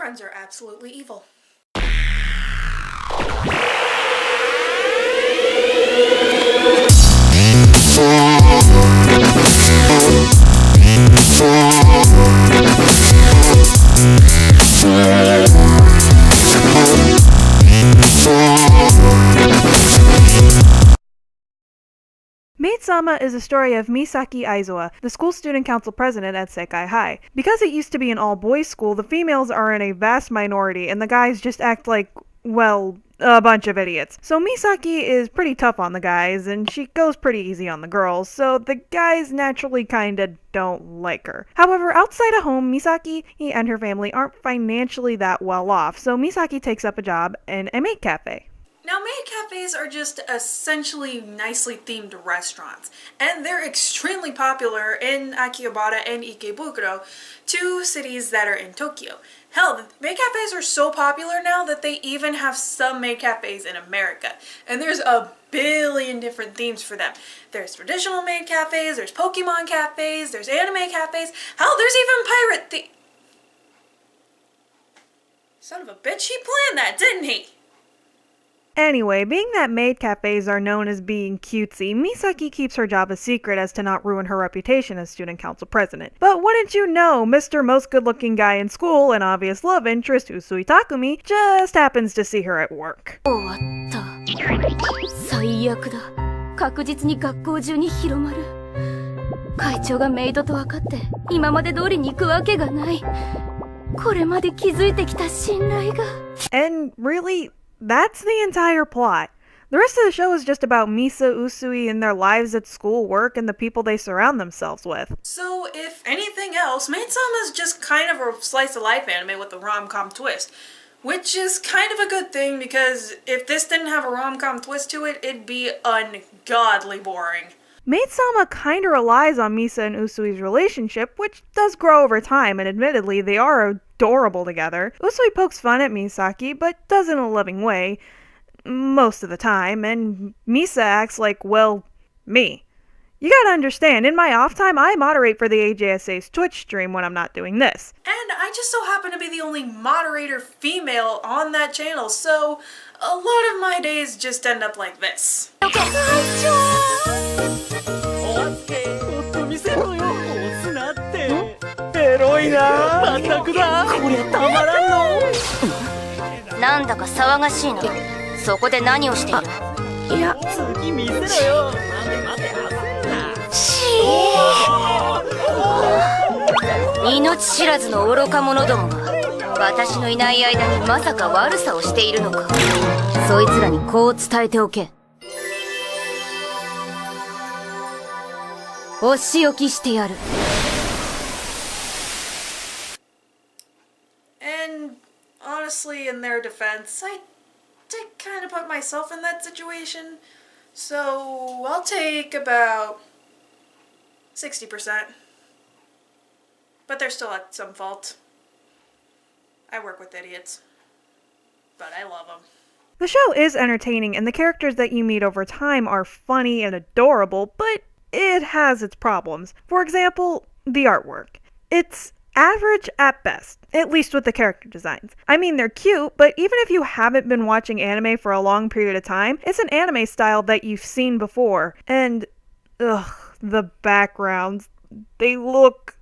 friends are absolutely evil. Maid-sama is a story of Misaki Aizawa, the school student council president at Sekai High. Because it used to be an all-boys school, the females are in a vast minority, and the guys just act like, well, a bunch of idiots. So Misaki is pretty tough on the guys, and she goes pretty easy on the girls, so the guys naturally kinda don't like her. However, outside of home, Misaki and her family aren't financially that well off, so Misaki takes up a job in a maid cafe. Now, maid cafes are just essentially nicely themed restaurants, and they're extremely popular in Akihabara and Ikebukuro, two cities that are in Tokyo. Hell, maid cafes are so popular now that they even have some maid cafes in America, and there's a billion different themes for them. There's traditional maid cafes, there's Pokemon cafes, there's anime cafes, hell, there's even pirate Son of a bitch, he planned that, didn't he? Anyway, being that maid cafes are known as being cutesy, Misaki keeps her job a secret as to not ruin her reputation as student council president. But wouldn't you know, Mr. Most Good-Looking Guy in school and obvious love interest Usui Takumi just happens to see her at work. 最悪だ。確実に学校中に広まる。会長がメイドと分かって今まで通りに行くわけがない。これまで築いてきた信頼が。And really, that's the entire plot. The rest of the show is just about Misa, Usui, and their lives at school, work, and the people they surround themselves with. So, if anything else, Maid-sama is just kind of a slice-of-life anime with a rom-com twist. Which is kind of a good thing, because if this didn't have a rom-com twist to it, it'd be ungodly boring. Maid-sama kinda relies on Misa and Usui's relationship, which does grow over time, and admittedly, they are adorable together. Usui pokes fun at Misaki, but does in a loving way, most of the time, and Misa acts like, well, me. You gotta understand, in my off time, I moderate for the AJSA's Twitch stream when I'm not doing this. And I just so happen to be the only moderator female on that channel, so a lot of my days just end up like this. And honestly, in their defense, I did kind of put myself in that situation, so I'll take about 60%. But they're still at some fault. I work with idiots, but I love them. The show is entertaining, and the characters that you meet over time are funny and adorable, but it has its problems. For example, the artwork. It's average at best, at least with the character designs. I mean, they're cute, but even if you haven't been watching anime for a long period of time, it's an anime style that you've seen before. And, the backgrounds, they look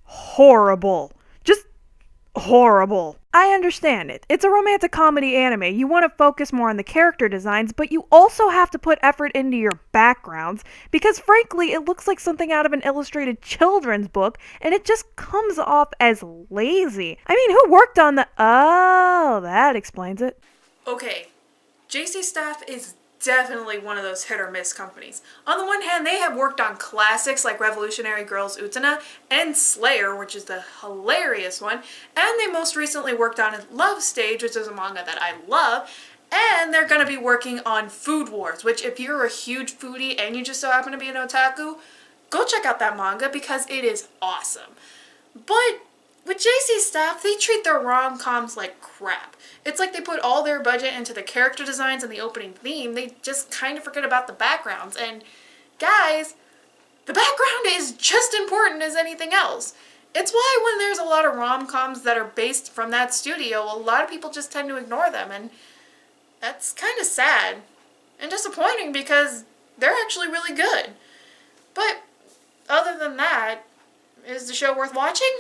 horrible. Just horrible. I understand it. It's a romantic comedy anime. You want to focus more on the character designs, but you also have to put effort into your backgrounds because frankly, it looks like something out of an illustrated children's book and it just comes off as lazy. I mean, who worked on the... Oh, that explains it. Okay, JC Staff is definitely one of those hit or miss companies. On the one hand, they have worked on classics like Revolutionary Girls Utena and Slayer, which is the hilarious one, and they most recently worked on Love Stage, which is a manga that I love, and they're going to be working on Food Wars, which if you're a huge foodie and you just so happen to be an otaku, go check out that manga because it is awesome. But with JC Staff, they treat their rom-coms like crap. It's like they put all their budget into the character designs and the opening theme. They just kind of forget about the backgrounds. And guys, the background is just important as anything else. It's why when there's a lot of rom-coms that are based from that studio, a lot of people just tend to ignore them, and that's kind of sad and disappointing because they're actually really good. But other than that, is the show worth watching?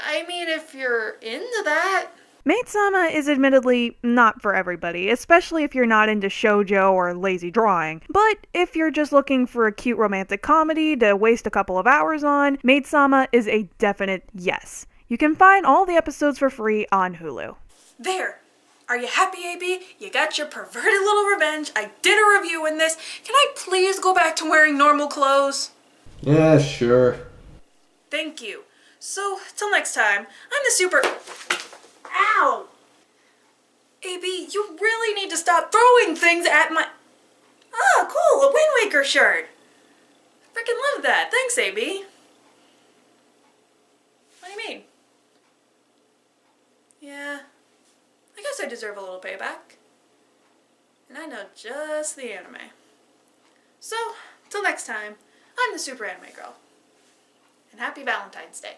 I mean, if you're into that. Maid-sama is admittedly not for everybody, especially if you're not into shoujo or lazy drawing. But if you're just looking for a cute romantic comedy to waste a couple of hours on, Maid-sama is a definite yes. You can find all the episodes for free on Hulu. There! Are you happy, AB? You got your perverted little revenge. I did a review in this. Can I please go back to wearing normal clothes? Yeah, sure. Thank you. So, till next time, I'm the super... Ow! AB, you really need to stop throwing things at my... Oh, cool, a Wind Waker shirt. Freaking love that. Thanks, AB. What do you mean? Yeah, I guess I deserve a little payback. And I know just the anime. So, till next time, I'm the SuperAnimeGirl. And happy Valentine's Day.